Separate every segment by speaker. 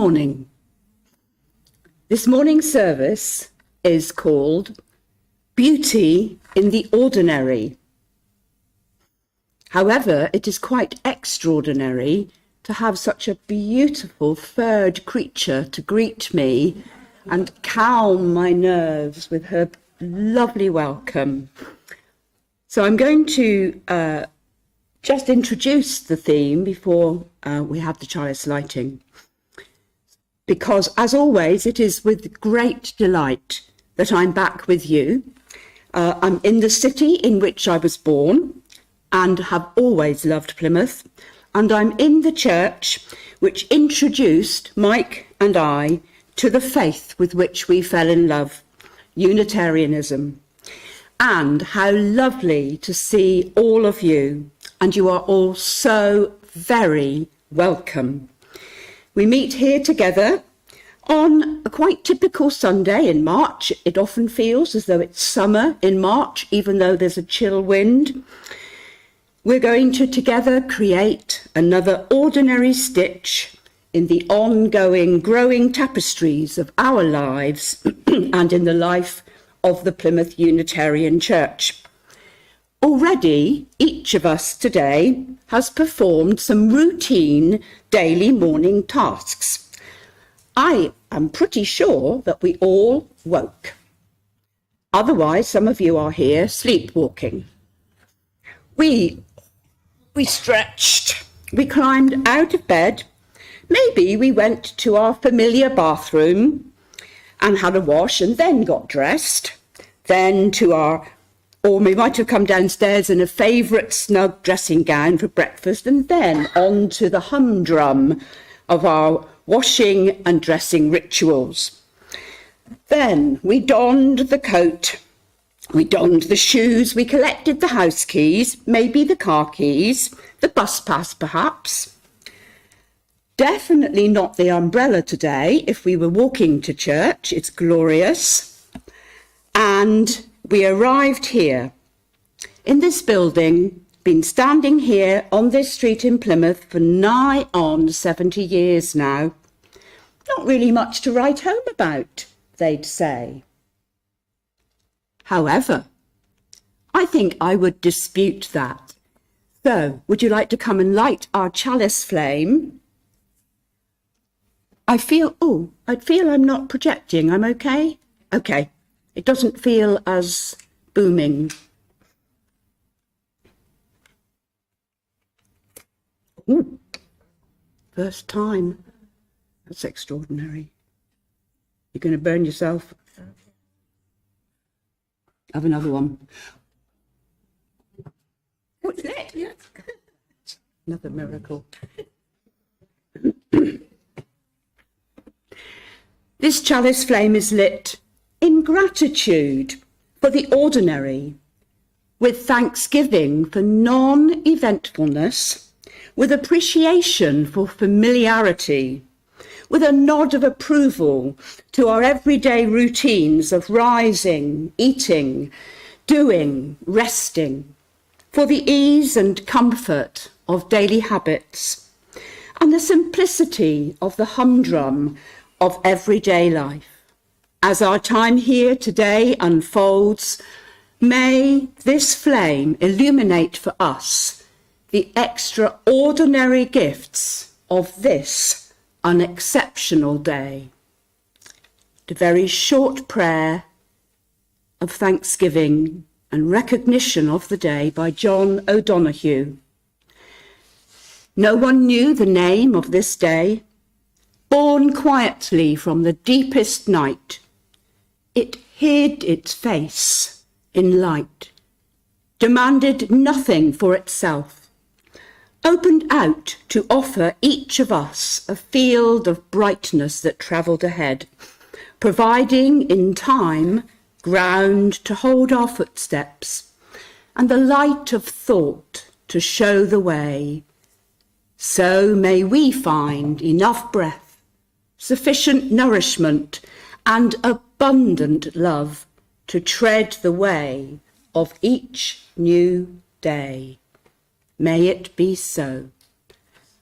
Speaker 1: morning. This morning's service is called Beauty in the Ordinary. However, it is quite extraordinary to have such a beautiful furred creature to greet me and calm my nerves with her lovely welcome. So I'm going to just introduce the theme before we have the chalice lighting, because as always it is with great delight that I'm back with you. I'm in the city in which I was born and have always loved Plymouth, and I'm in the church which introduced Mike and I to the faith with which we fell in love, Unitarianism. And how lovely to see all of you, and you are all so very welcome. We meet here together on a quite typical Sunday in March. It often feels as though it's summer in March, even though there's a chill wind. We're going to together create another ordinary stitch in the ongoing, growing tapestries of our lives and in the life of the Plymouth Unitarian Church. Already, each of us today has performed some routine daily morning tasks. I am pretty sure that we all woke. Otherwise, some of you are here sleepwalking. We stretched, we climbed out of bed, maybe we went to our familiar bathroom and had a wash and then got dressed, or we might have come downstairs in a favourite snug dressing gown for breakfast and then on to the humdrum of our washing and dressing rituals. Then we donned the coat, we donned the shoes, we collected the house keys, maybe the car keys, the bus pass perhaps. Definitely not the umbrella today if we were walking to church, it's glorious. And we arrived here in this building, been standing here on this street in Plymouth for nigh on 70 years now. Not really much to write home about, they'd say. However, I think I would dispute that. So, would you like to come and light our chalice flame? I feel I'm not projecting. I'm okay? Okay. It doesn't feel as booming. Ooh, first time. That's extraordinary. You're going to burn yourself. Have another one. What's that? Yes. Another miracle. This chalice flame is lit in gratitude for the ordinary, with thanksgiving for non-eventfulness, with appreciation for familiarity, with a nod of approval to our everyday routines of rising, eating, doing, resting, for the ease and comfort of daily habits, and the simplicity of the humdrum of everyday life. As our time here today unfolds, may this flame illuminate for us the extraordinary gifts of this unexceptional day. The very short prayer of thanksgiving and recognition of the day by John O'Donoghue. No one knew the name of this day. Born quietly from the deepest night, it hid its face in light, demanded nothing for itself, opened out to offer each of us a field of brightness that travelled ahead, providing in time ground to hold our footsteps and the light of thought to show the way. So may we find enough breath, sufficient nourishment and abundant love to tread the way of each new day. May it be so.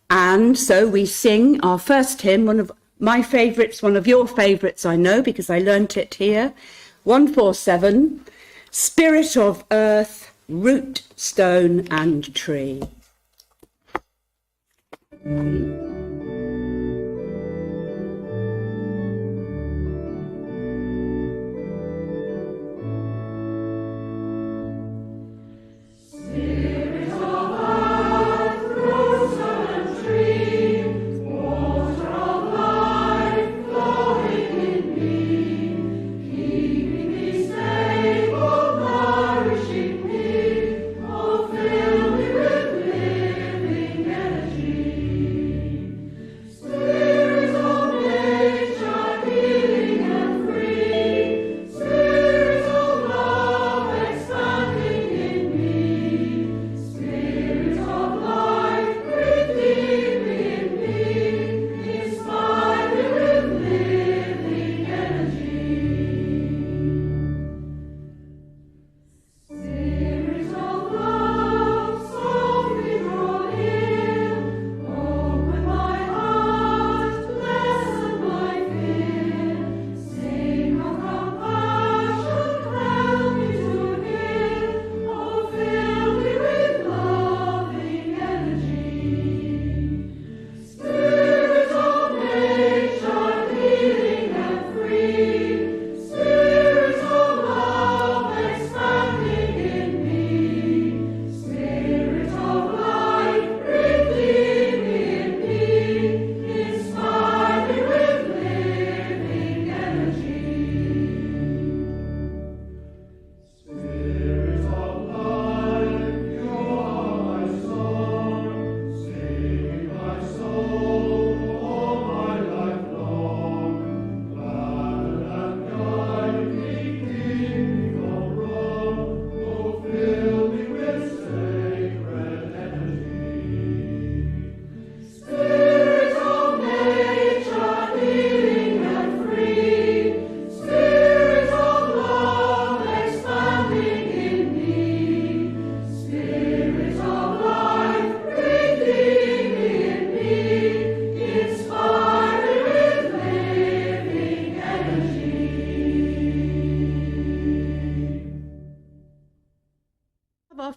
Speaker 1: And so we sing our first hymn, one of My favourite's one of your favourites, I know, because I learnt it here. 147, Spirit of Earth, Root, Stone and Tree.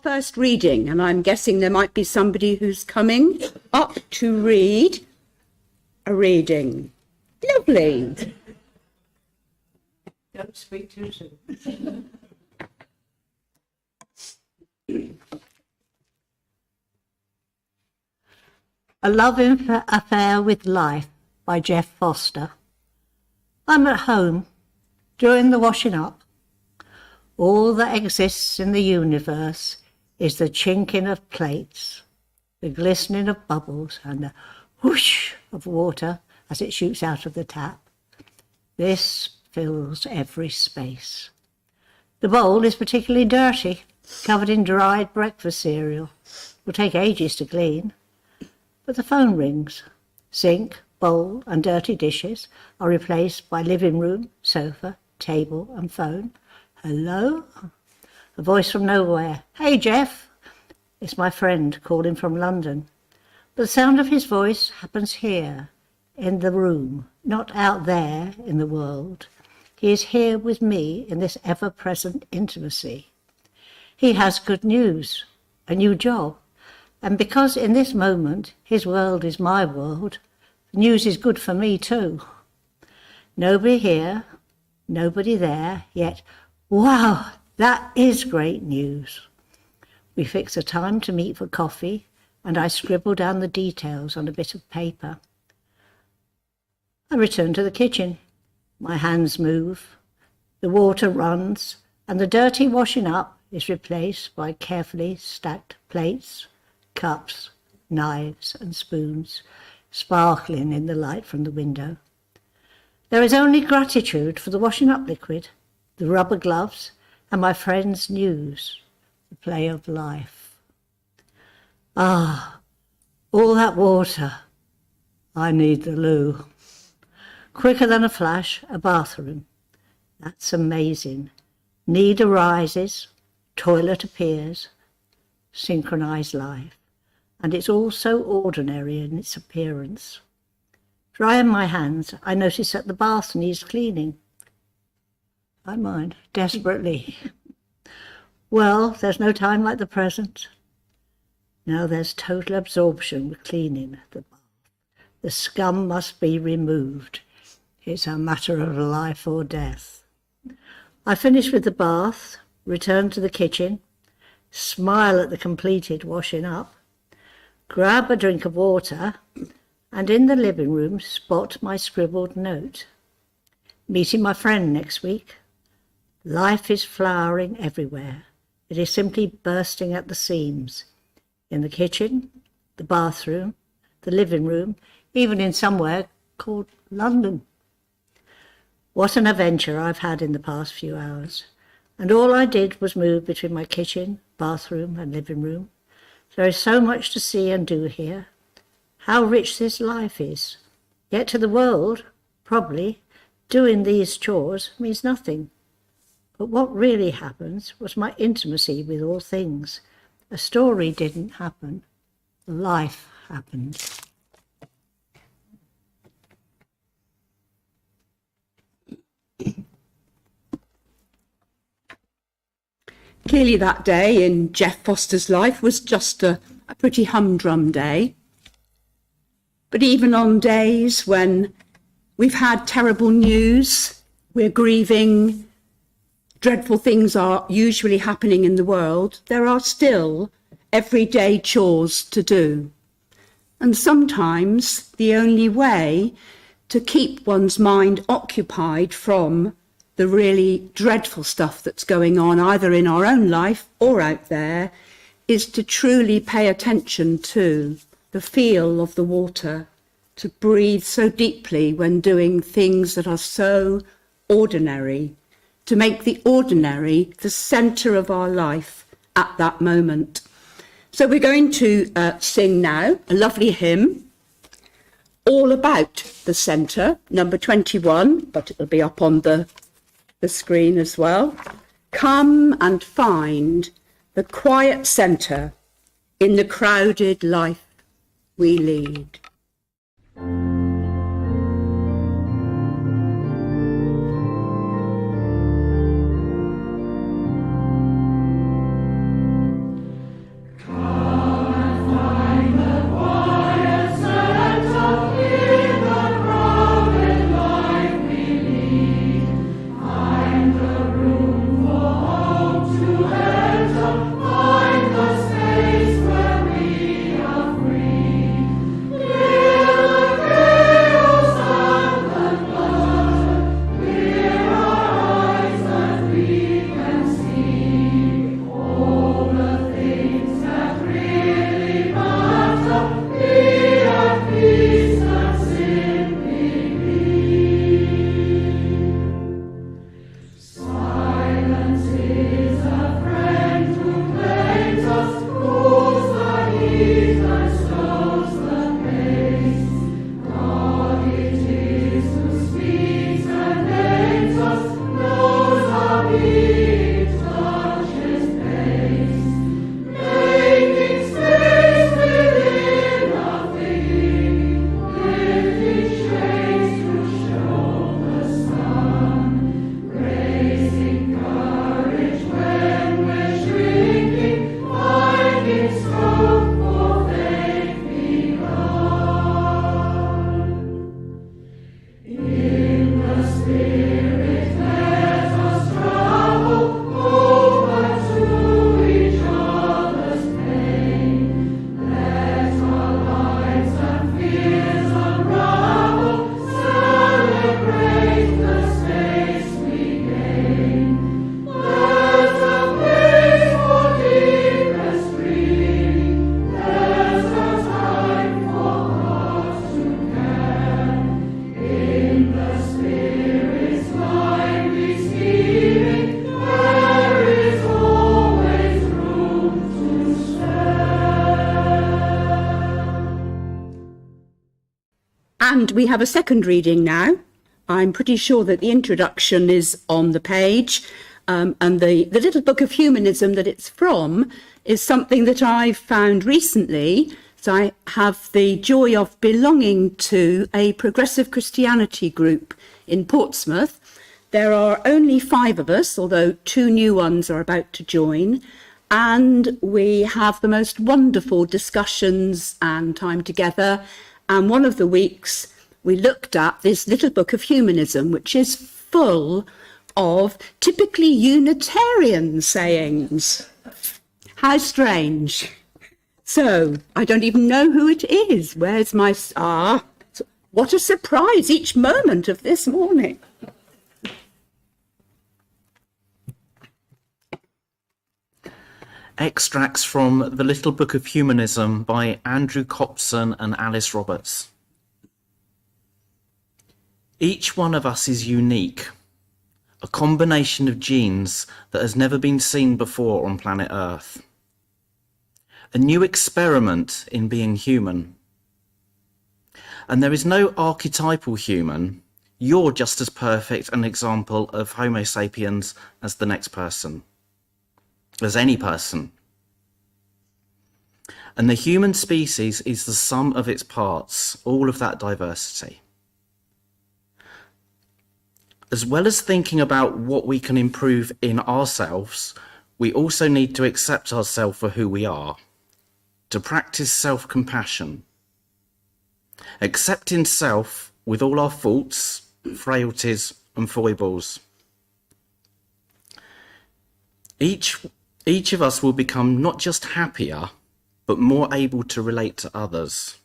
Speaker 1: First reading, and I'm guessing there might be somebody who's coming up to read a reading. Lovely.
Speaker 2: Don't speak too soon. A Love Affair with Life by Jeff Foster. I'm at home, doing the washing up. All that exists in the universe is the chinking of plates, the glistening of bubbles, and the whoosh of water as it shoots out of the tap. This fills every space. The bowl is particularly dirty, covered in dried breakfast cereal. Will take ages to clean. But the phone rings. Sink, bowl, and dirty dishes are replaced by living room, sofa, table, and phone. Hello? A voice from nowhere. Hey, Jeff. It's my friend calling from London. But the sound of his voice happens here, in the room, not out there in the world. He is here with me in this ever-present intimacy. He has good news, a new job. And because in this moment his world is my world, the news is good for me too. Nobody here, nobody there, yet, wow, that is great news. We fix a time to meet for coffee, and I scribble down the details on a bit of paper. I return to the kitchen. My hands move, the water runs, and the dirty washing up is replaced by carefully stacked plates, cups, knives and spoons, sparkling in the light from the window. There is only gratitude for the washing up liquid, the rubber gloves, and my friend's news, the play of life. Ah, all that water. I need the loo. Quicker than a flash, a bathroom. That's amazing. Need arises, toilet appears, synchronized life. And it's all so ordinary in its appearance. Drying my hands, I notice that the bath needs cleaning. I mind, desperately. Well, there's no time like the present. Now there's total absorption with cleaning the bath. The scum must be removed. It's a matter of life or death. I finish with the bath, return to the kitchen, smile at the completed washing up, grab a drink of water, and in the living room spot my scribbled note. Meeting my friend next week. Life is flowering everywhere. It is simply bursting at the seams. In the kitchen, the bathroom, the living room, even in somewhere called London. What an adventure I've had in the past few hours. And all I did was move between my kitchen, bathroom and living room. There is so much to see and do here. How rich this life is. Yet to the world, probably, doing these chores means nothing. But what really happens was my intimacy with all things. A story didn't happen. Life happened.
Speaker 1: Clearly that day in Jeff Foster's life was just a pretty humdrum day. But even on days when we've had terrible news, we're grieving, dreadful things are usually happening in the world, there are still everyday chores to do. And sometimes the only way to keep one's mind occupied from the really dreadful stuff that's going on either in our own life or out there is to truly pay attention to the feel of the water, to breathe so deeply when doing things that are so ordinary, to make the ordinary the centre of our life at that moment. So we're going to sing now a lovely hymn, all about the centre, number 21, but it'll be up on the screen as well. Come and find the quiet centre in the crowded life we lead. And we have a second reading now. I'm pretty sure that the introduction is on the page, and the little book of humanism that it's from is something that I've found recently. I have the joy of belonging to a progressive Christianity group in Portsmouth. There are only 5 of us, although 2 new ones are about to join, and we have the most wonderful discussions and time together. And one of the weeks we looked at this little book of humanism, which is full of typically Unitarian sayings. How strange. So, I don't even know who it is. Where's my... what a surprise each moment of this morning.
Speaker 3: Extracts from The Little Book of Humanism by Andrew Copson and Alice Roberts. Each one of us is unique, a combination of genes that has never been seen before on planet Earth. A new experiment in being human. And there is no archetypal human. You're just as perfect an example of Homo sapiens as the next person, as any person. And the human species is the sum of its parts, all of that diversity. As well as thinking about what we can improve in ourselves, we also need to accept ourselves for who we are, to practice self-compassion. Accepting self with all our faults, frailties and foibles. Each of us will become not just happier, but more able to relate to others.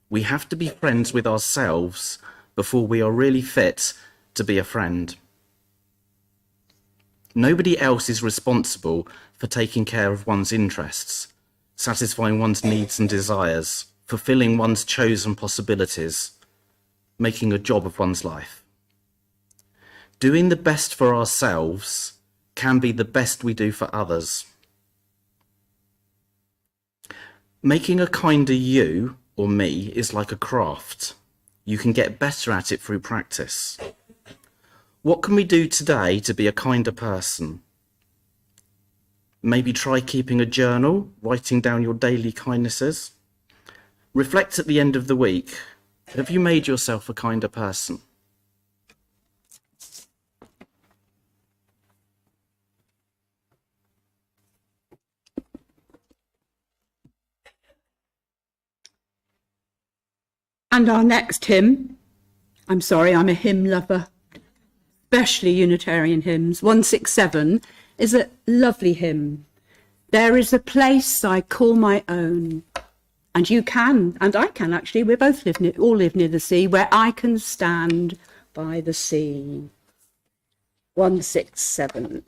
Speaker 3: We have to be friends with ourselves before we are really fit to be a friend. Nobody else is responsible for taking care of one's interests, satisfying one's needs and desires, fulfilling one's chosen possibilities, making a job of one's life. Doing the best for ourselves can be the best we do for others. Making a kinder you or me is like a craft. You can get better at it through practice. What can we do today to be a kinder person? Maybe try keeping a journal, writing down your daily kindnesses. Reflect at the end of the week. Have you made yourself a kinder person?
Speaker 1: And our next hymn, I'm sorry, I'm a hymn lover, especially Unitarian hymns, 167, is a lovely hymn. There is a place I call my own, and you can, and I can actually, we both all live near the sea, where I can stand by the sea. 167.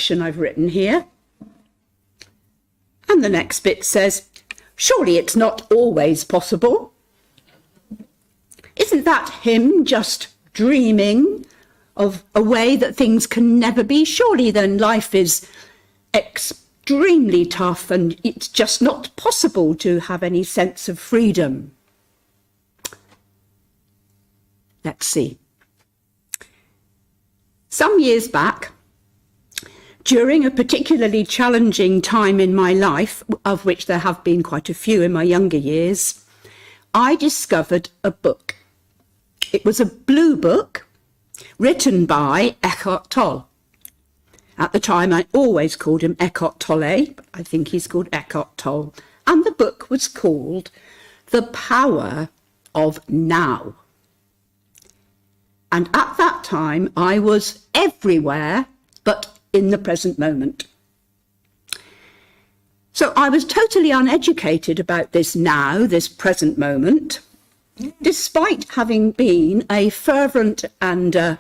Speaker 1: section I've written here. And the next bit says, surely it's not always possible. Isn't that him just dreaming of a way that things can never be? Surely then life is extremely tough and it's just not possible to have any sense of freedom. Let's see. Some years back, during a particularly challenging time in my life, of which there have been quite a few in my younger years, I discovered a book. It was a blue book written by Eckhart Tolle. At the time, I always called him Eckhart Tolle, but I think he's called Eckhart Tolle. And the book was called The Power of Now. And at that time, I was everywhere but in the present moment. So I was totally uneducated about this now, this present moment, despite having been a fervent and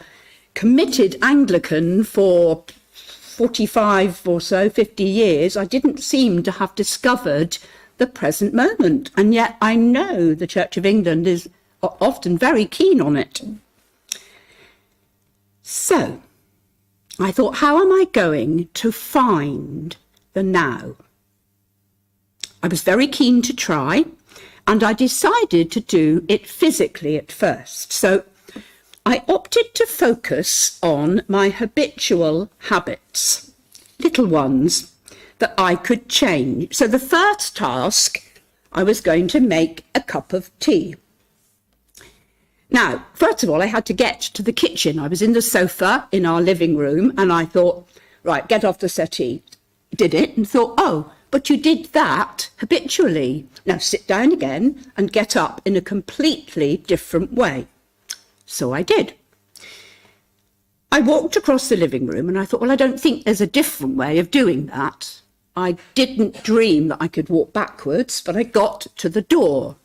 Speaker 1: committed Anglican for 45 or so, 50 years. I didn't seem to have discovered the present moment. And yet I know the Church of England is often very keen on it. So I thought, how am I going to find the now? I was very keen to try, and I decided to do it physically at first. So I opted to focus on my habitual habits, little ones that I could change. So the first task, I was going to make a cup of tea. Now, first of all, I had to get to the kitchen. I was in the sofa in our living room, and I thought, right, get off the settee. Did it and thought, oh, but you did that habitually. Now sit down again and get up in a completely different way. So I did. I walked across the living room and I thought, well, I don't think there's a different way of doing that. I didn't dream that I could walk backwards, but I got to the door.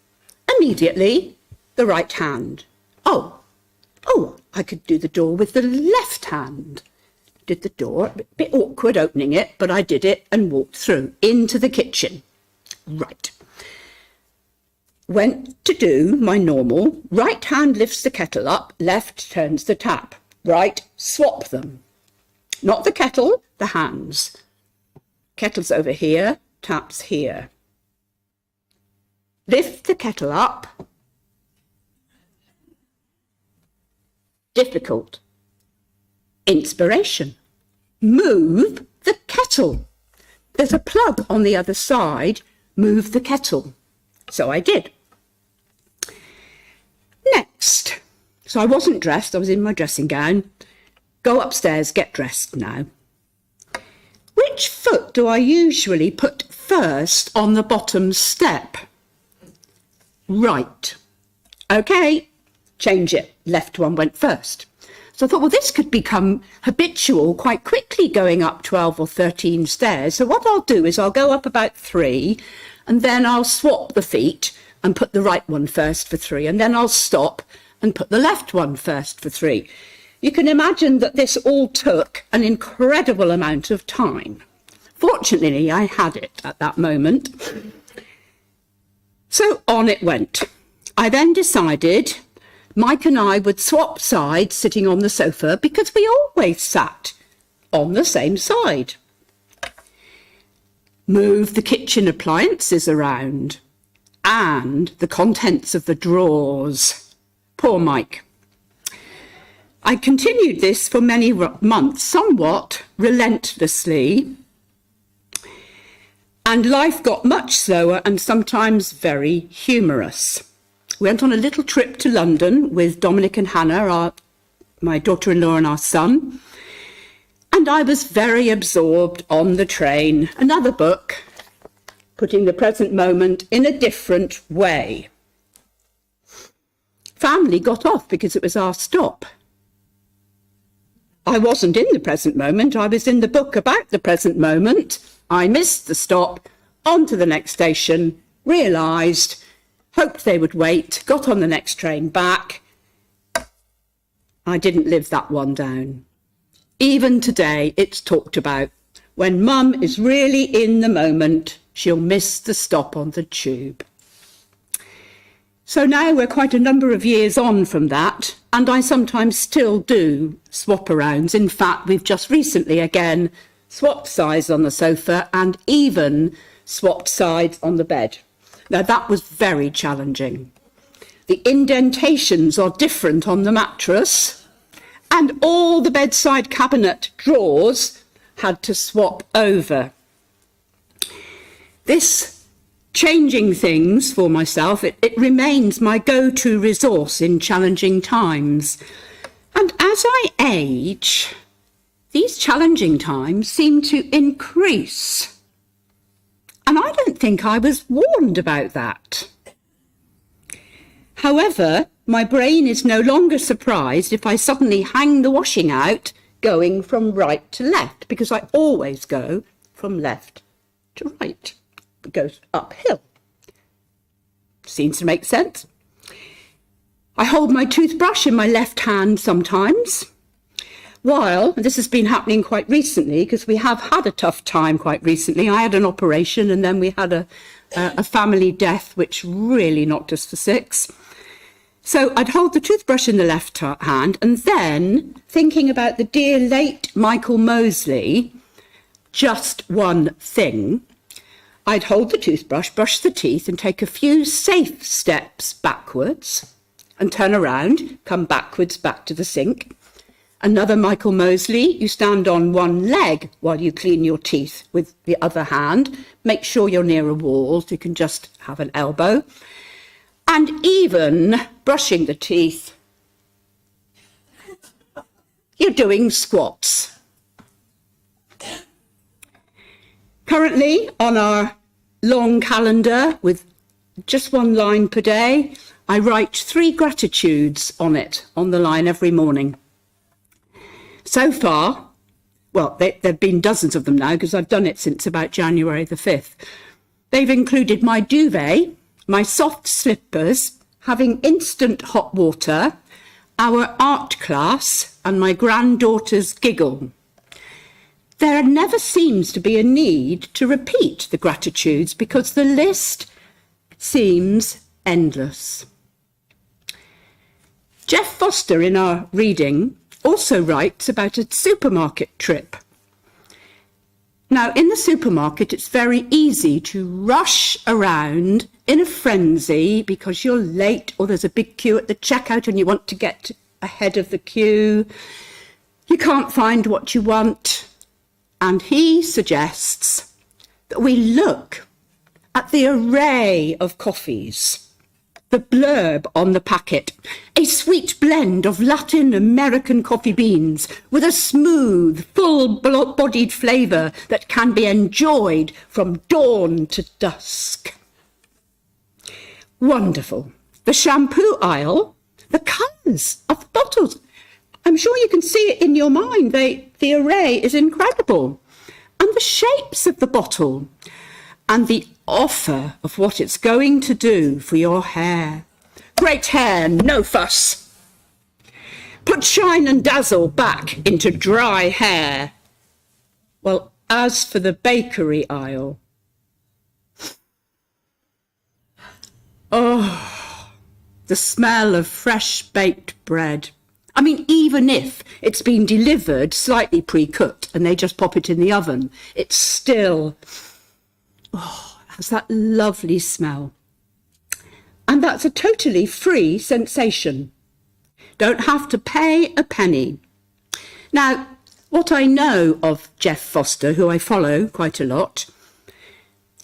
Speaker 1: Immediately, the right hand. Oh, I could do the door with the left hand. Did the door, a bit awkward opening it, but I did it and walked through into the kitchen. Right. Went to do my normal. Right hand lifts the kettle up, left turns the tap. Right, swap them. Not the kettle, the hands. Kettle's over here, tap's here. Lift the kettle up. Difficult. Inspiration. Move the kettle. There's a plug on the other side. Move the kettle. So I did. Next. So I wasn't dressed. I was in my dressing gown. Go upstairs, get dressed now. Which foot do I usually put first on the bottom step? Right. Okay. Change it. Left one went first. So I thought, well, this could become habitual quite quickly going up 12 or 13 stairs. So what I'll do is I'll go up about 3 and then I'll swap the feet and put the right one first for 3. And then I'll stop and put the left one first for 3. You can imagine that this all took an incredible amount of time. Fortunately, I had it at that moment. So on it went. I then decided Mike and I would swap sides sitting on the sofa because we always sat on the same side. Move the kitchen appliances around and the contents of the drawers. Poor Mike. I continued this for many months, somewhat relentlessly, and life got much slower and sometimes very humorous. We went on a little trip to London with Dominic and Hannah, my daughter-in-law and our son. And I was very absorbed on the train. Another book, putting the present moment in a different way. Family got off because it was our stop. I wasn't in the present moment. I was in the book about the present moment. I missed the stop, on to the next station, realised, hoped they would wait, got on the next train back. I didn't live that one down. Even today, it's talked about. When Mum is really in the moment, she'll miss the stop on the tube. So now we're quite a number of years on from that, and I sometimes still do swap-arounds. In fact, we've just recently again swapped sides on the sofa and even swapped sides on the bed. Now, that was very challenging. The indentations are different on the mattress, and all the bedside cabinet drawers had to swap over. This changing things for myself, it remains my go-to resource in challenging times. And as I age, these challenging times seem to increase. And I don't think I was warned about that. However, my brain is no longer surprised if I suddenly hang the washing out going from right to left, because I always go from left to right. It goes uphill. Seems to make sense. I hold my toothbrush in my left hand sometimes, while, and this has been happening quite recently because we have had a tough time quite recently. I had an operation and then we had a family death which really knocked us for six. So I'd hold the toothbrush in the left hand, and then thinking about the dear late Michael Mosley, just one thing, I'd hold the toothbrush, brush the teeth, and take a few safe steps backwards and turn around, come backwards back to the sink. Another Michael Mosley, you stand on one leg while you clean your teeth with the other hand. Make sure you're near a wall so you can just have an elbow. And even brushing the teeth, you're doing squats. Currently, on our long calendar with just one line per day, I write 3 gratitudes on it, on the line every morning. So far, well, there've been dozens of them now because I've done it since about January the 5th. They've included my duvet, my soft slippers, having instant hot water, our art class, and my granddaughter's giggle. There never seems to be a need to repeat the gratitudes because the list seems endless. Jeff Foster, in our reading, also writes about a supermarket trip. Now, in the supermarket, it's very easy to rush around in a frenzy because you're late or there's a big queue at the checkout and you want to get ahead of the queue. You can't find what you want. And he suggests that we look at the array of coffees, the blurb on the packet, a sweet blend of Latin American coffee beans with a smooth, full-bodied flavour that can be enjoyed from dawn to dusk. Wonderful. The shampoo aisle, the colours of the bottles. I'm sure you can see it in your mind. The array is incredible. And the shapes of the bottle and the offer of what it's going to do for your hair. Great hair, no fuss. Put shine and dazzle back into dry hair. Well, as for the bakery aisle, oh, the smell of fresh baked bread. I mean, even if it's been delivered slightly pre-cooked and they just pop it in the oven, it's still, has that lovely smell. And that's a totally free sensation. Don't have to pay a penny. Now, what I know of Jeff Foster, who I follow quite a lot,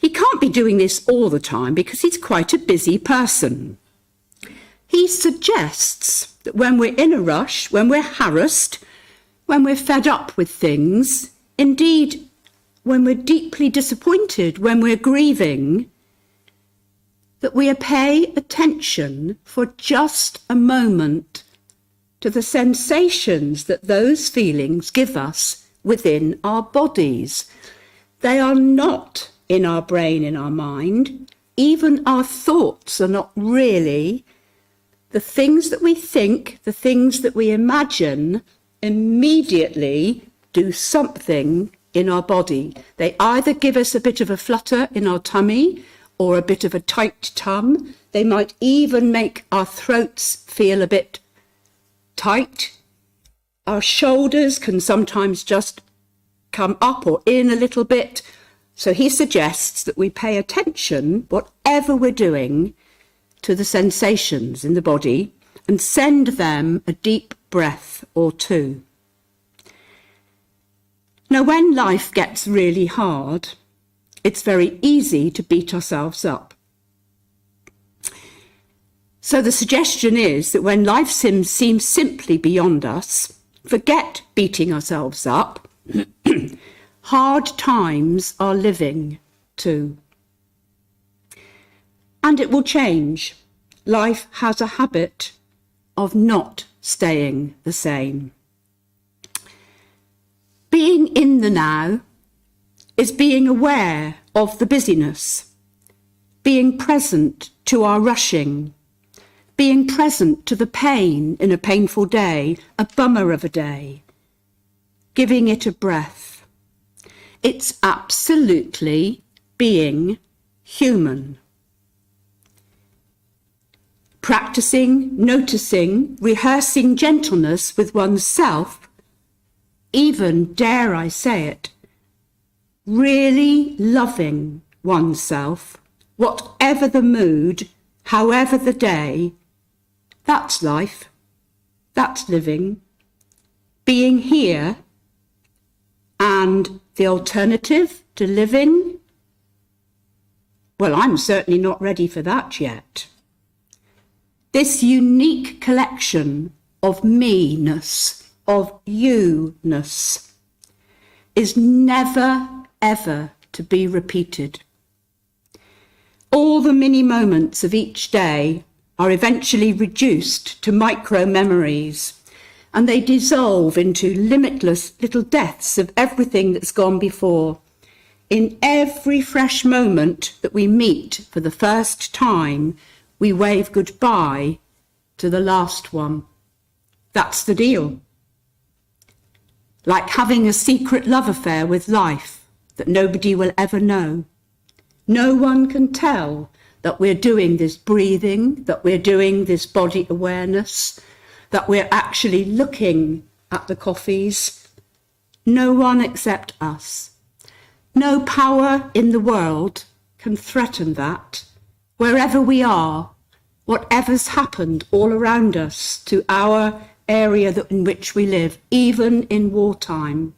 Speaker 1: he can't be doing this all the time because he's quite a busy person. He suggests that when we're in a rush, when we're harassed, when we're fed up with things, indeed, when we're deeply disappointed, when we're grieving, that we pay attention for just a moment to the sensations that those feelings give us within our bodies. They are not in our brain, in our mind. Even our thoughts are not really. The things that we think, the things that we imagine, immediately do something in our body. They either give us a bit of a flutter in our tummy or a bit of a tight tum. They might even make our throats feel a bit tight. Our shoulders can sometimes just come up or in a little bit. So he suggests that we pay attention, whatever we're doing, to the sensations in the body and send them a deep breath or two. Now, when life gets really hard, it's very easy to beat ourselves up. So the suggestion is that when life seems simply beyond us, forget beating ourselves up. Hard times are living too. And it will change. Life has a habit of not staying the same. Being in the now is being aware of the busyness, being present to our rushing, being present to the pain in a painful day, a bummer of a day, giving it a breath. It's absolutely being human. Practicing, noticing, rehearsing gentleness with oneself, even, dare I say it, really loving oneself, whatever the mood, however the day, that's life, that's living, being here. And the alternative to living? Well, I'm certainly not ready for that yet. This unique collection of me-ness, of you-ness, is never, ever to be repeated. All the mini moments of each day are eventually reduced to micro-memories, and they dissolve into limitless little deaths of everything that's gone before. In every fresh moment that we meet for the first time, we wave goodbye to the last one. That's the deal. Like having a secret love affair with life that nobody will ever know. No one can tell that we're doing this breathing, that we're doing this body awareness, that we're actually looking at the coffees. No one except us. No power in the world can threaten that. Wherever we are, whatever's happened all around us to our area in which we live, even in wartime,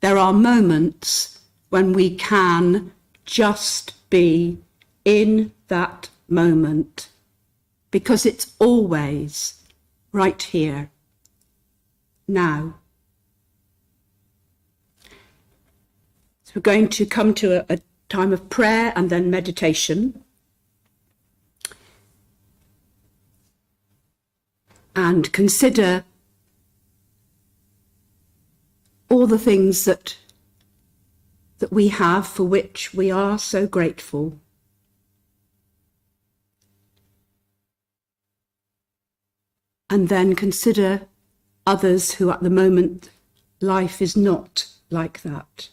Speaker 1: there are moments when we can just be in that moment, because it's always right here, now. So we're going to come to a time of prayer and then meditation. And consider all the things that we have, for which we are so grateful. And then consider others who at the moment life is not like that.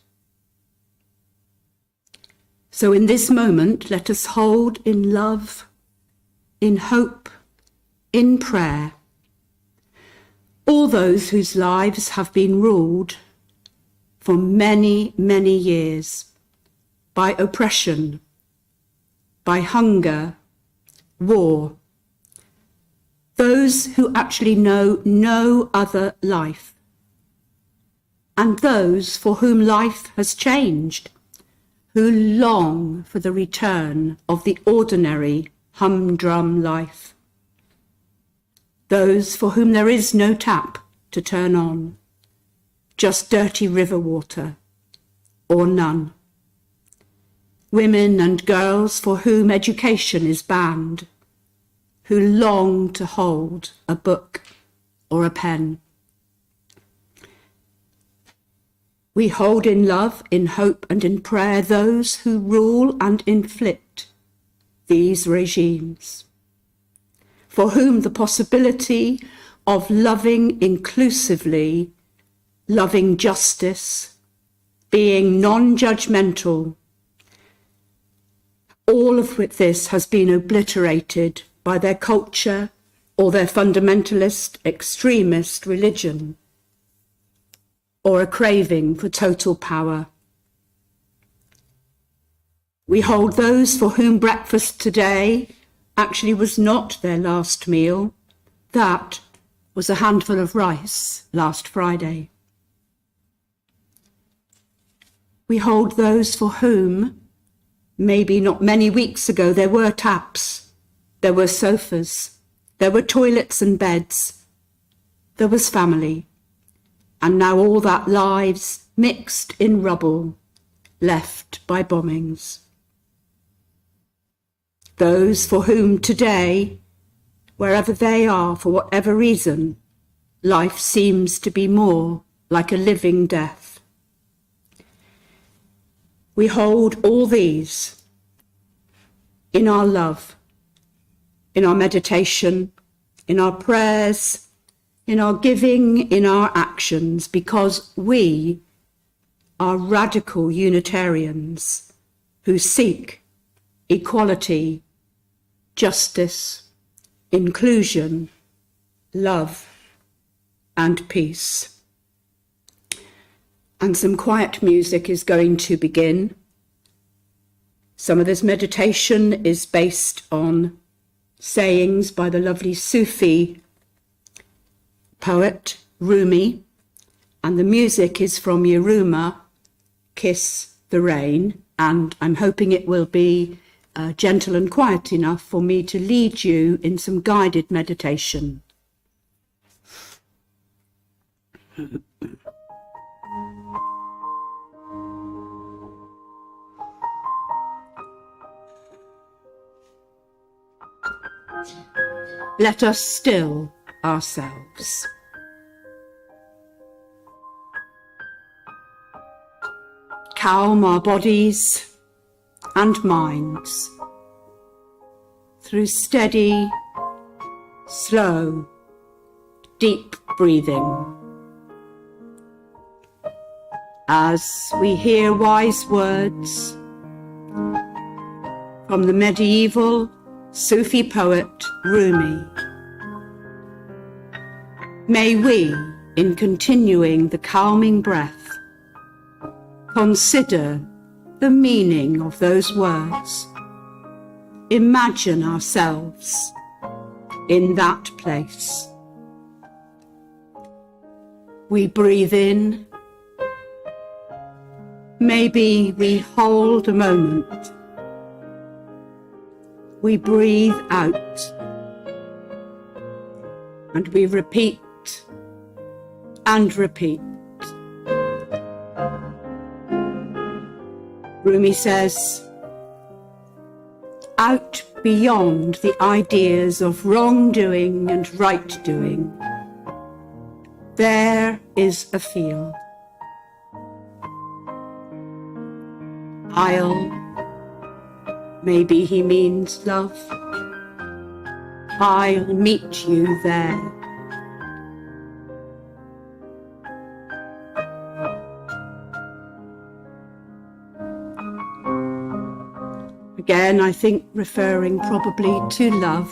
Speaker 1: So in this moment, let us hold in love, in hope, in prayer, all those whose lives have been ruled for many, many years by oppression, by hunger, war, those who actually know no other life, and those for whom life has changed, who long for the return of the ordinary humdrum life. Those for whom there is no tap to turn on, just dirty river water, or none. Women and girls for whom education is banned, who long to hold a book or a pen. We hold in love, in hope and in prayer those who rule and inflict these regimes, for whom the possibility of loving inclusively loving justice, being non-judgmental. All of this has been obliterated by their culture or their fundamentalist, extremist religion, or a craving for total power. We hold those for whom breakfast today actually was not their last meal. That was a handful of rice last Friday. We hold those for whom, maybe not many weeks ago, there were taps, there were sofas, there were toilets and beds, there was family, and now all that lies mixed in rubble, left by bombings. Those for whom today, wherever they are, for whatever reason, life seems to be more like a living death. We hold all these in our love, in our meditation, in our prayers, in our giving, in our actions, because we are radical Unitarians who seek equality, justice, inclusion, love, and peace. And some quiet music is going to begin. Some of this meditation is based on sayings by the lovely Sufi poet Rumi, and the music is from Yeruma, Kiss the Rain, and I'm hoping it will be gentle and quiet enough for me to lead you in some guided meditation. Let us still ourselves. Calm our bodies and minds through steady, slow, deep breathing. As we hear wise words from the medieval Sufi poet Rumi, may we, in continuing the calming breath, consider the meaning of those words. Imagine ourselves in that place. We breathe in. Maybe we hold a moment. We breathe out. And we repeat and repeat. Rumi says, out beyond the ideas of wrongdoing and right doing, there is a field. Maybe he means love. I'll meet you there. Again, I think referring probably to love.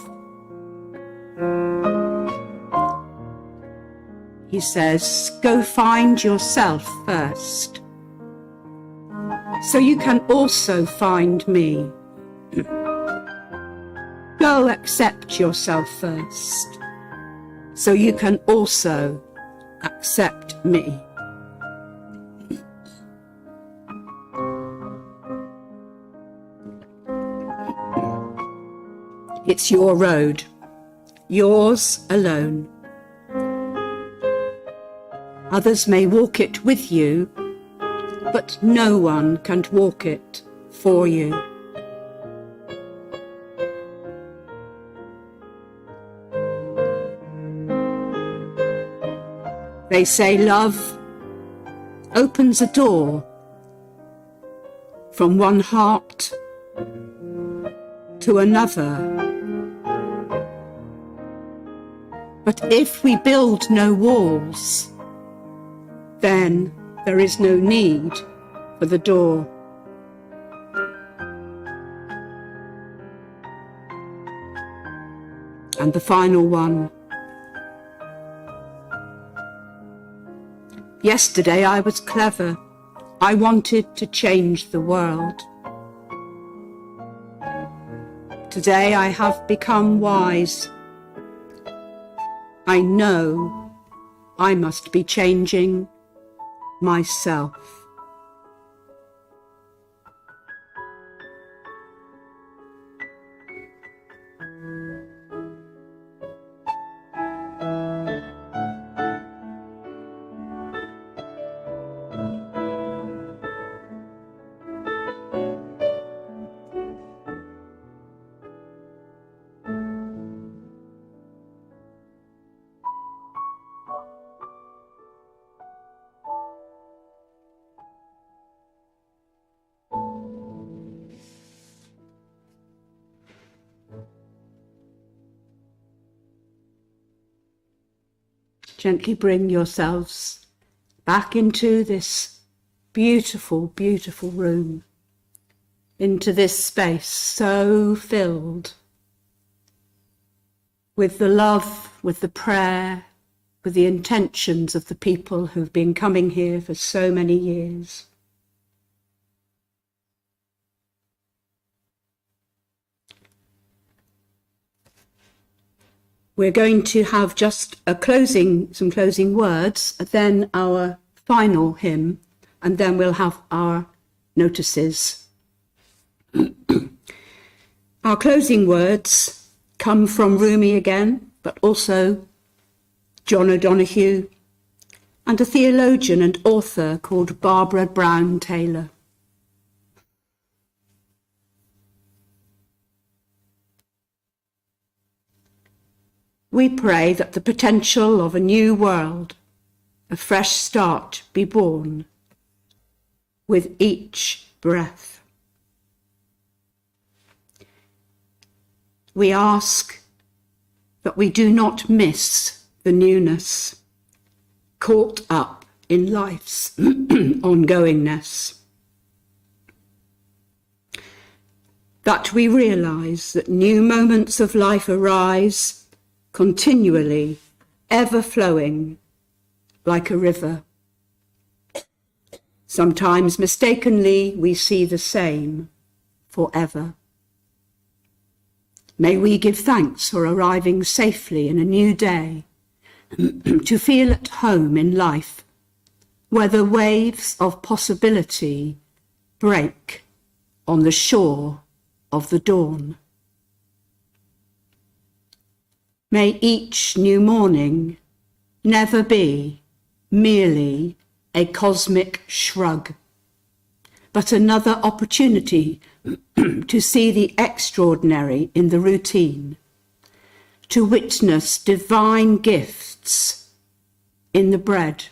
Speaker 1: He says, go find yourself first, so you can also find me. Go accept yourself first, so you can also accept me. It's your road, yours alone. Others may walk it with you, but no one can walk it for you. They say love opens a door from one heart to another. But if we build no walls, then there is no need for the door. And the final one. Yesterday I was clever. I wanted to change the world. Today I have become wise. I know I must be changing myself. Gently bring yourselves back into this beautiful, beautiful room, into this space so filled with the love, with the prayer, with the intentions of the people who've been coming here for so many years. We're going to have just some closing words, then our final hymn, and then we'll have our notices. Our closing words come from Rumi again, but also John O'Donoghue and a theologian and author called Barbara Brown Taylor. We pray that the potential of a new world, a fresh start, be born with each breath. We ask that we do not miss the newness, caught up in life's ongoingness. That we realise that new moments of life arise continually, ever flowing like a river. Sometimes mistakenly we see the same forever. May we give thanks for arriving safely in a new day, to feel at home in life, where the waves of possibility break on the shore of the dawn. May each new morning never be merely a cosmic shrug, but another opportunity to see the extraordinary in the routine, to witness divine gifts in the bread,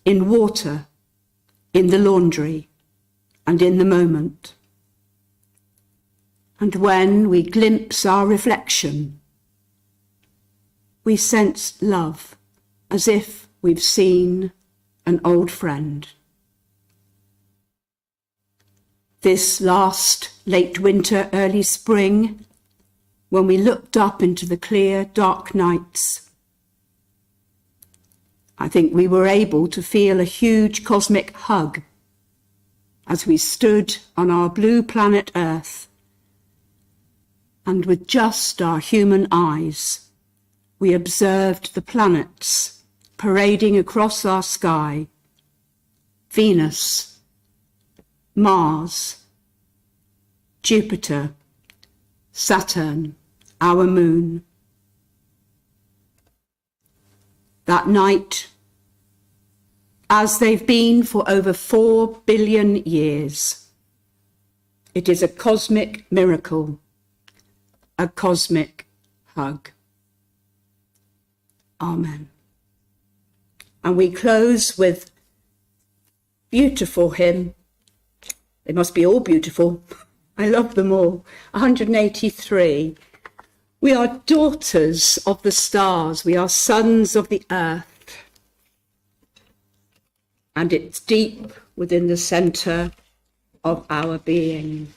Speaker 1: in water, in the laundry, and in the moment. And when we glimpse our reflection, we sense love as if we've seen an old friend. This last late winter, early spring, when we looked up into the clear, dark nights, I think we were able to feel a huge cosmic hug as we stood on our blue planet Earth, and with just our human eyes, we observed the planets parading across our sky: Venus, Mars, Jupiter, Saturn, our moon. That night, as they've been for over 4 billion years, it is a cosmic miracle, a cosmic hug. Amen. And we close with beautiful hymn. They must be all beautiful. I love them all. 183. We are daughters of the stars. We are sons of the earth. and it's deep within the centre of our being.